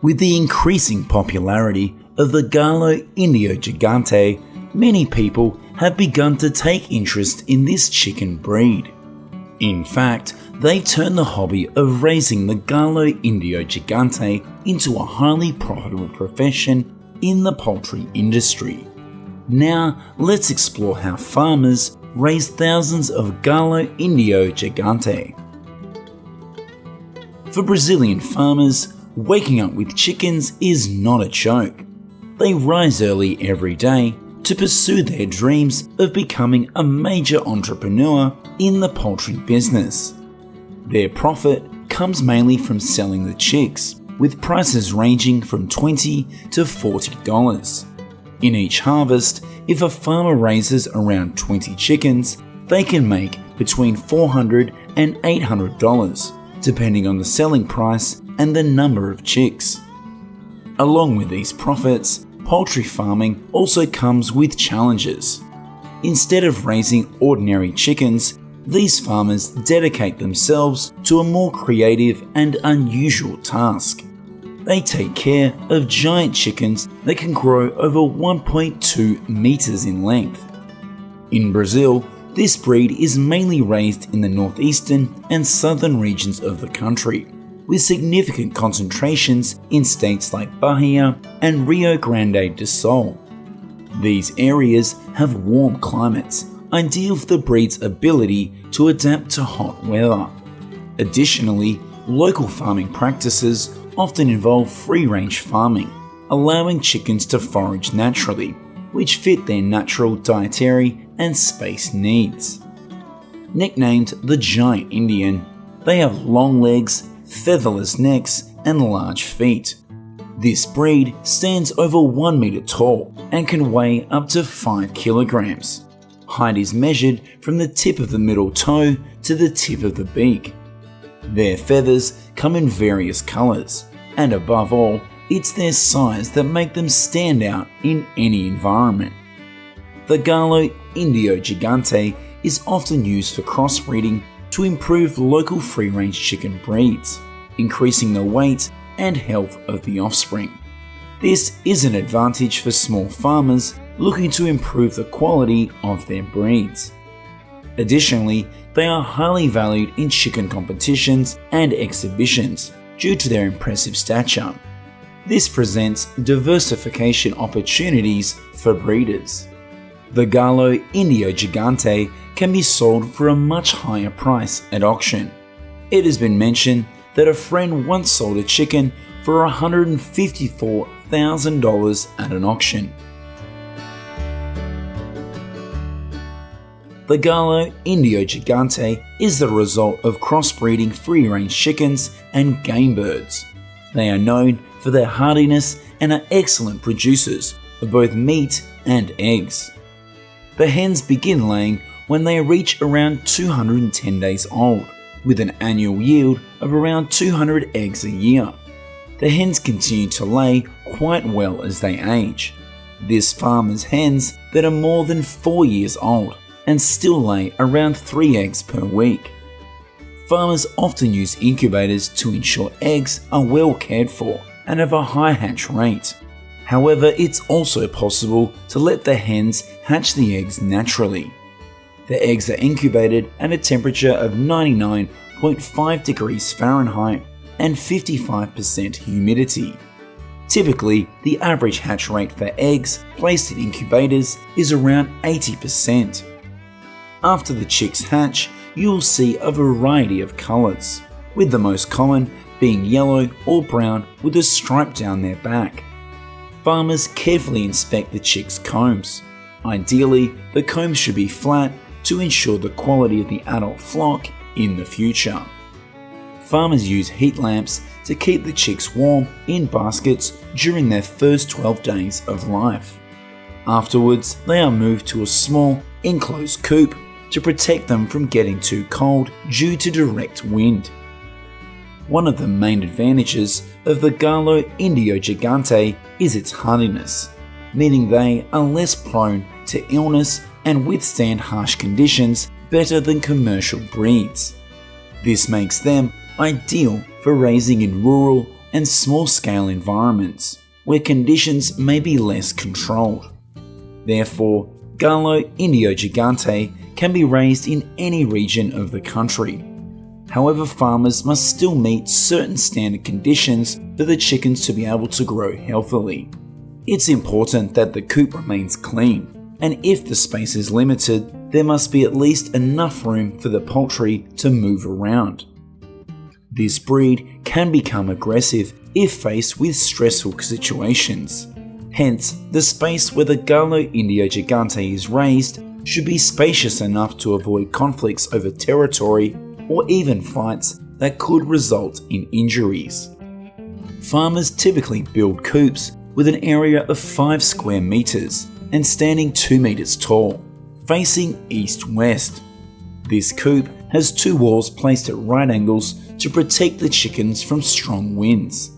With the increasing popularity of the Galo Indio Gigante, many people have begun to take interest in this chicken breed. In fact, they turned the hobby of raising the Galo Indio Gigante into a highly profitable profession in the poultry industry. Now, let's explore how farmers raise thousands of Galo Indio Gigante. For Brazilian farmers, waking up with chickens is not a joke. They rise early every day to pursue their dreams of becoming a major entrepreneur in the poultry business. Their profit comes mainly from selling the chicks, with prices ranging from $20 to $40. In each harvest, if a farmer raises around 20 chickens, they can make between $400 and $800, depending on the selling price and the number of chicks. Along with these profits, poultry farming also comes with challenges. Instead of raising ordinary chickens, these farmers dedicate themselves to a more creative and unusual task. They take care of giant chickens that can grow over 1.2 meters in length. In Brazil, this breed is mainly raised in the northeastern and southern regions of the country, with significant concentrations in states like Bahia and Rio Grande do Sul. These areas have warm climates, ideal for the breed's ability to adapt to hot weather. Additionally, local farming practices often involve free-range farming, allowing chickens to forage naturally, which fit their natural dietary and space needs. Nicknamed the Giant Indian, they have long legs, featherless necks, and large feet. This breed stands over 1 meter tall and can weigh up to 5 kilograms. Height is measured from the tip of the middle toe to the tip of the beak. Their feathers come in various colors, and above all, it's their size that make them stand out in any environment. The Galo Indio Gigante is often used for crossbreeding to improve local free-range chicken breeds, increasing the weight and health of the offspring. This is an advantage for small farmers looking to improve the quality of their breeds. Additionally, they are highly valued in chicken competitions and exhibitions due to their impressive stature. This presents diversification opportunities for breeders. The Galo Indio Gigante can be sold for a much higher price at auction. It has been mentioned that a friend once sold a chicken for $154,000 at an auction. The Galo Indio Gigante is the result of crossbreeding free-range chickens and game birds. They are known for their hardiness and are excellent producers of both meat and eggs. The hens begin laying when they reach around 210 days old, with an annual yield of around 200 eggs a year. The hens continue to lay quite well as they age. This farmer's hens that are more than 4 years old and still lay around 3 eggs per week. Farmers often use incubators to ensure eggs are well cared for and have a high hatch rate. However, it's also possible to let the hens hatch the eggs naturally. The eggs are incubated at a temperature of 99.5 degrees Fahrenheit and 55% humidity. Typically, the average hatch rate for eggs placed in incubators is around 80%. After the chicks hatch, you will see a variety of colors, with the most common being yellow or brown with a stripe down their back. Farmers carefully inspect the chicks' combs. Ideally, the combs should be flat to ensure the quality of the adult flock in the future. Farmers use heat lamps to keep the chicks warm in baskets during their first 12 days of life. Afterwards, they are moved to a small, enclosed coop to protect them from getting too cold due to direct wind. One of the main advantages of the Galo Indio Gigante is its hardiness, meaning they are less prone to illness and withstand harsh conditions better than commercial breeds. This makes them ideal for raising in rural and small-scale environments where conditions may be less controlled. Therefore, Galo Indio Gigante can be raised in any region of the country. However, farmers must still meet certain standard conditions for the chickens to be able to grow healthily. It's important that the coop remains clean, and if the space is limited, there must be at least enough room for the poultry to move around. This breed can become aggressive if faced with stressful situations. Hence, the space where the Galo Indio Gigante is raised should be spacious enough to avoid conflicts over territory or even fights that could result in injuries. Farmers typically build coops with an area of 5 square meters and standing 2 meters tall, facing east-west. This coop has 2 walls placed at right angles to protect the chickens from strong winds.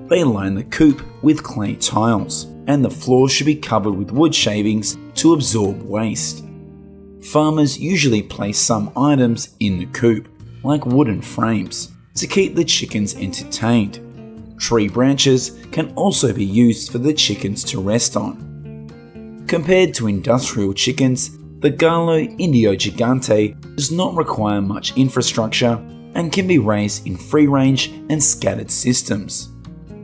They line the coop with clay tiles, and the floor should be covered with wood shavings to absorb waste. Farmers usually place some items in the coop, like wooden frames, to keep the chickens entertained. Tree branches can also be used for the chickens to rest on. Compared to industrial chickens, the Galo Indio Gigante does not require much infrastructure and can be raised in free-range and scattered systems.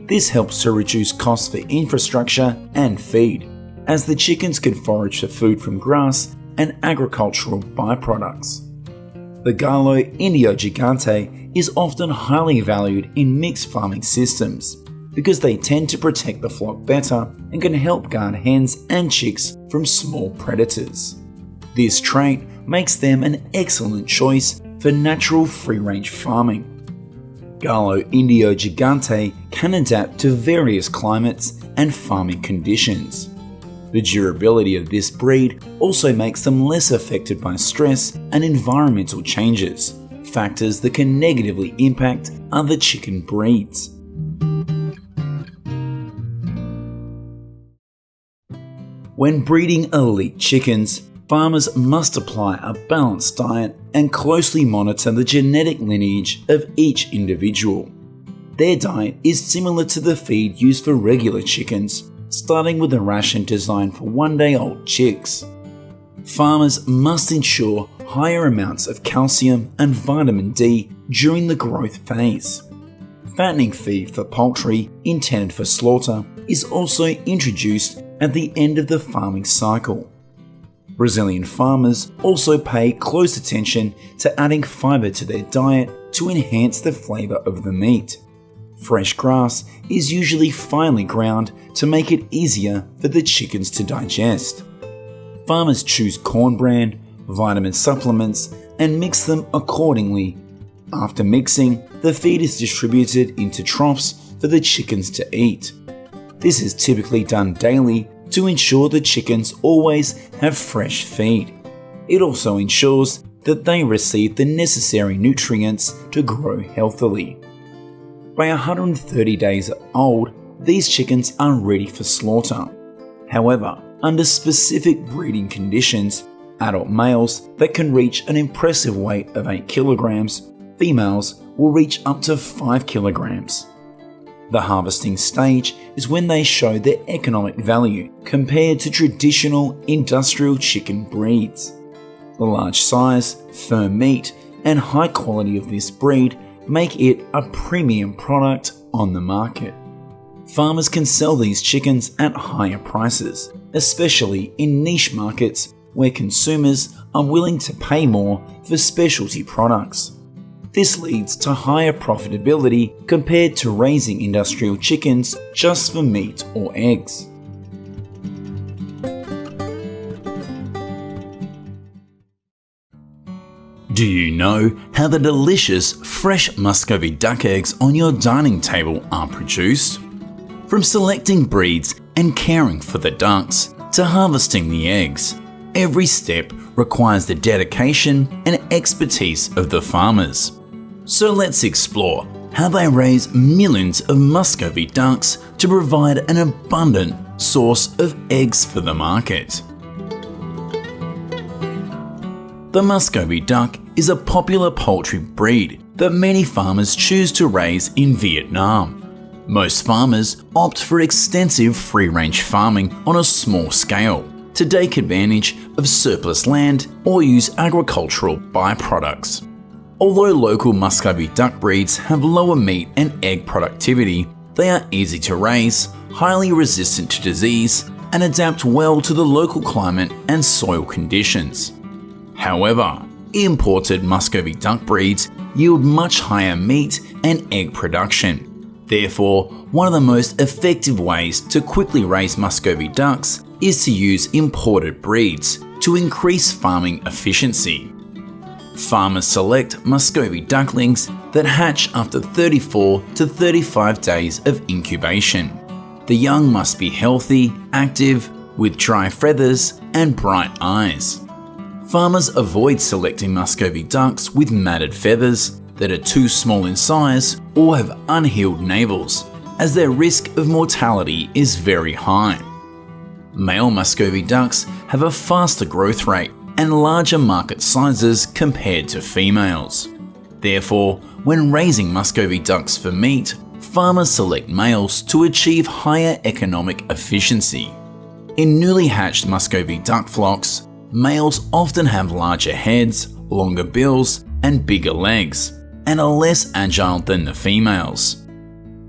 This helps to reduce costs for infrastructure and feed, as the chickens can forage for food from grass and agricultural byproducts. The Galo Indio Gigante is often highly valued in mixed farming systems because they tend to protect the flock better and can help guard hens and chicks from small predators. This trait makes them an excellent choice for natural free-range farming. Galo Indio Gigante can adapt to various climates and farming conditions. The durability of this breed also makes them less affected by stress and environmental changes, factors that can negatively impact other chicken breeds. When breeding elite chickens, farmers must apply a balanced diet and closely monitor the genetic lineage of each individual. Their diet is similar to the feed used for regular chickens, starting with a ration designed for one-day-old chicks. Farmers must ensure higher amounts of calcium and vitamin D during the growth phase. Fattening feed for poultry intended for slaughter is also introduced at the end of the farming cycle. Brazilian farmers also pay close attention to adding fiber to their diet to enhance the flavor of the meat. Fresh grass is usually finely ground to make it easier for the chickens to digest. Farmers choose corn bran, vitamin supplements, and mix them accordingly. After mixing, the feed is distributed into troughs for the chickens to eat. This is typically done daily to ensure the chickens always have fresh feed. It also ensures that they receive the necessary nutrients to grow healthily. By 130 days old, these chickens are ready for slaughter. However, under specific breeding conditions, adult males that can reach an impressive weight of 8 kilograms, females will reach up to 5 kilograms. The harvesting stage is when they show their economic value compared to traditional industrial chicken breeds. The large size, firm meat, and high quality of this breed make it a premium product on the market. Farmers can sell these chickens at higher prices, especially in niche markets where consumers are willing to pay more for specialty products. This leads to higher profitability compared to raising industrial chickens just for meat or eggs. Do you know how the delicious fresh Muscovy duck eggs on your dining table are produced? From selecting breeds and caring for the ducks to harvesting the eggs, every step requires the dedication and expertise of the farmers. So let's explore how they raise millions of Muscovy ducks to provide an abundant source of eggs for the market. The Muscovy duck is a popular poultry breed that many farmers choose to raise in Vietnam. Most farmers opt for extensive free-range farming on a small scale to take advantage of surplus land or use agricultural byproducts. Although local Muscovy duck breeds have lower meat and egg productivity, they are easy to raise, highly resistant to disease, and adapt well to the local climate and soil conditions. However, imported Muscovy duck breeds yield much higher meat and egg production. Therefore, one of the most effective ways to quickly raise Muscovy ducks is to use imported breeds to increase farming efficiency. Farmers select Muscovy ducklings that hatch after 34 to 35 days of incubation. The young must be healthy, active, with dry feathers and bright eyes. Farmers avoid selecting Muscovy ducks with matted feathers that are too small in size or have unhealed navels, as their risk of mortality is very high. Male Muscovy ducks have a faster growth rate and larger market sizes compared to females. Therefore, when raising Muscovy ducks for meat, farmers select males to achieve higher economic efficiency. In newly hatched Muscovy duck flocks, males often have larger heads, longer bills, and bigger legs, and are less agile than the females.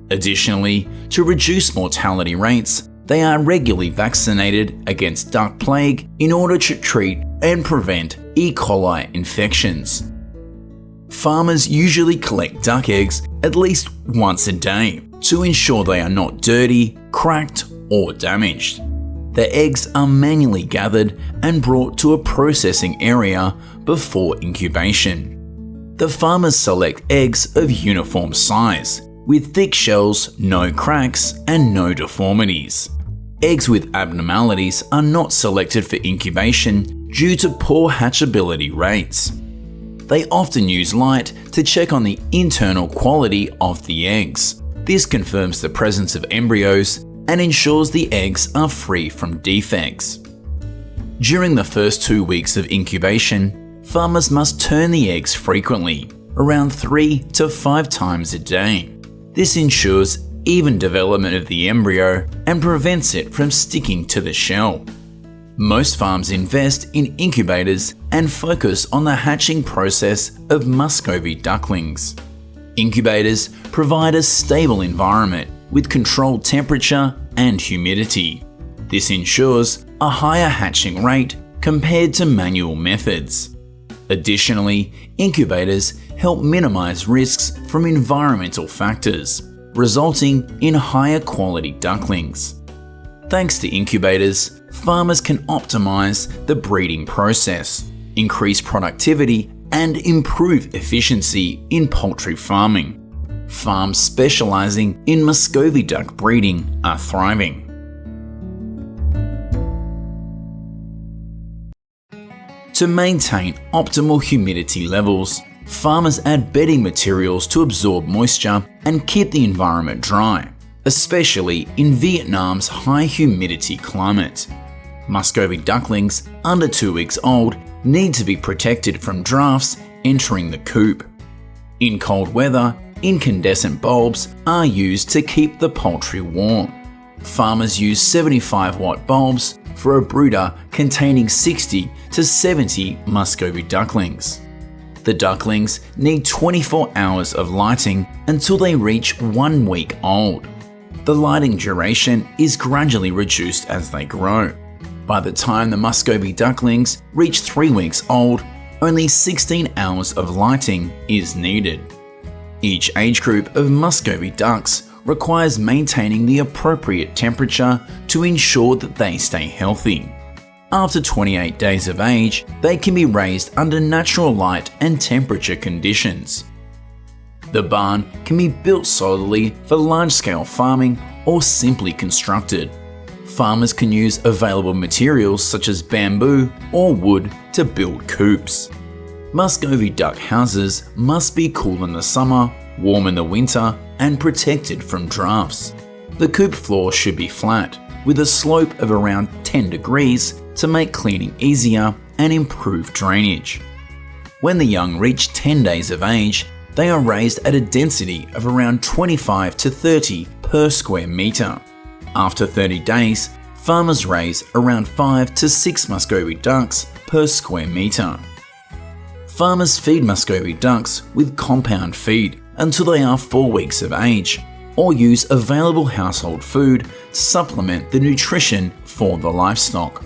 Additionally, to reduce mortality rates, they are regularly vaccinated against duck plague in order to treat and prevent E. coli infections. Farmers usually collect duck eggs at least once a day to ensure they are not dirty, cracked, or damaged. The eggs are manually gathered and brought to a processing area before incubation. The farmers select eggs of uniform size, with thick shells, no cracks, and no deformities. Eggs with abnormalities are not selected for incubation due to poor hatchability rates. They often use light to check on the internal quality of the eggs. This confirms the presence of embryos and ensures the eggs are free from defects. During the first 2 weeks of incubation, farmers must turn the eggs frequently, around 3 to 5 times a day. This ensures even development of the embryo and prevents it from sticking to the shell. Most farms invest in incubators and focus on the hatching process of Muscovy ducklings. Incubators provide a stable environment with controlled temperature and humidity. This ensures a higher hatching rate compared to manual methods. Additionally, incubators help minimize risks from environmental factors, resulting in higher quality ducklings. Thanks to incubators, farmers can optimize the breeding process, increase productivity, and improve efficiency in poultry farming. Farms specializing in Muscovy duck breeding are thriving. To maintain optimal humidity levels, farmers add bedding materials to absorb moisture and keep the environment dry, especially in Vietnam's high humidity climate. Muscovy ducklings under 2 weeks old need to be protected from drafts entering the coop. In cold weather, incandescent bulbs are used to keep the poultry warm. Farmers use 75-watt bulbs for a brooder containing 60 to 70 Muscovy ducklings. The ducklings need 24 hours of lighting until they reach 1 week old. The lighting duration is gradually reduced as they grow. By the time the Muscovy ducklings reach 3 weeks old, only 16 hours of lighting is needed. Each age group of Muscovy ducks requires maintaining the appropriate temperature to ensure that they stay healthy. After 28 days of age, they can be raised under natural light and temperature conditions. The barn can be built solely for large-scale farming or simply constructed. Farmers can use available materials such as bamboo or wood to build coops. Muscovy duck houses must be cool in the summer, warm in the winter, and protected from drafts. The coop floor should be flat, with a slope of around 10 degrees to make cleaning easier and improve drainage. When the young reach 10 days of age, they are raised at a density of around 25 to 30 per square metre. After 30 days, farmers raise around 5 to 6 Muscovy ducks per square metre. Farmers feed Muscovy ducks with compound feed until they are 4 weeks of age, or use available household food to supplement the nutrition for the livestock.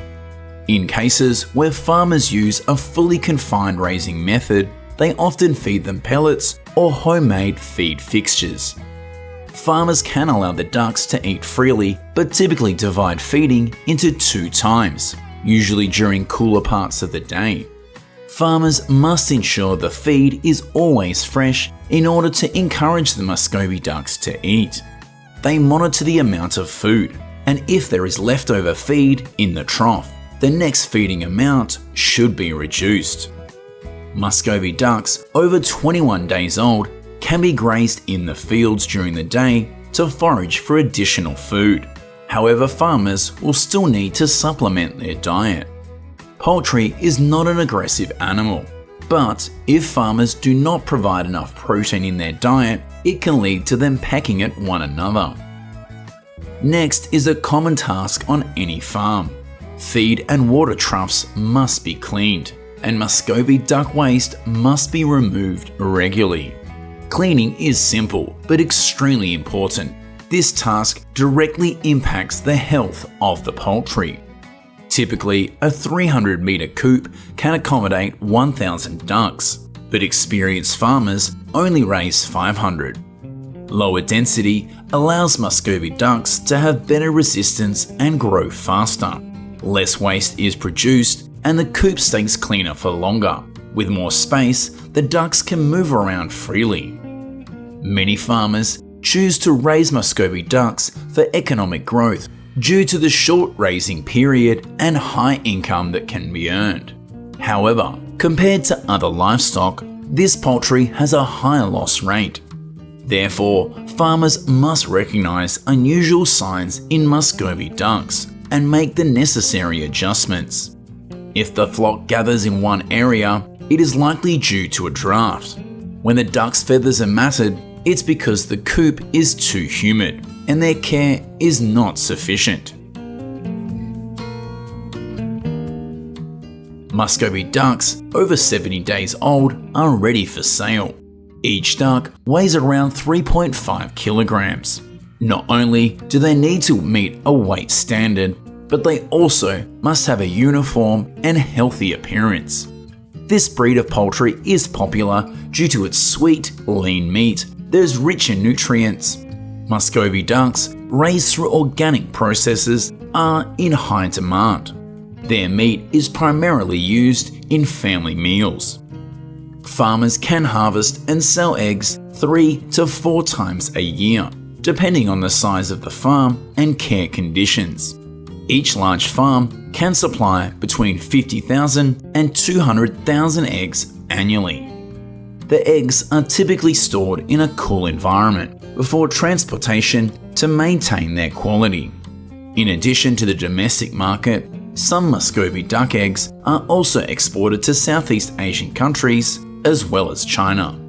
In cases where farmers use a fully confined raising method, they often feed them pellets or homemade feed fixtures. Farmers can allow the ducks to eat freely, but typically divide feeding into 2 times, usually during cooler parts of the day. Farmers must ensure the feed is always fresh in order to encourage the Muscovy ducks to eat. They monitor the amount of food, and if there is leftover feed in the trough, the next feeding amount should be reduced. Muscovy ducks over 21 days old can be grazed in the fields during the day to forage for additional food. However, farmers will still need to supplement their diet. Poultry is not an aggressive animal, but if farmers do not provide enough protein in their diet, it can lead to them pecking at one another. Next is a common task on any farm. Feed and water troughs must be cleaned, and Muscovy duck waste must be removed regularly. Cleaning is simple but extremely important. This task directly impacts the health of the poultry. Typically, a 300-metre coop can accommodate 1,000 ducks, but experienced farmers only raise 500. Lower density allows Muscovy ducks to have better resistance and grow faster. Less waste is produced and the coop stays cleaner for longer. With more space, the ducks can move around freely. Many farmers choose to raise Muscovy ducks for economic growth due to the short raising period and high income that can be earned. However, compared to other livestock, this poultry has a higher loss rate. Therefore, farmers must recognise unusual signs in Muscovy ducks and make the necessary adjustments. If the flock gathers in one area, it is likely due to a draft. When the ducks' feathers are matted, it's because the coop is too humid and their care is not sufficient. Muscovy ducks over 70 days old are ready for sale. Each duck weighs around 3.5 kilograms. Not only do they need to meet a weight standard, but they also must have a uniform and healthy appearance. This breed of poultry is popular due to its sweet, lean meat that is rich in nutrients. Muscovy ducks raised through organic processes are in high demand. Their meat is primarily used in family meals. Farmers can harvest and sell eggs 3 to 4 times a year, depending on the size of the farm and care conditions. Each large farm can supply between 50,000 and 200,000 eggs annually. The eggs are typically stored in a cool environment before transportation to maintain their quality. In addition to the domestic market, some Muscovy duck eggs are also exported to Southeast Asian countries as well as China.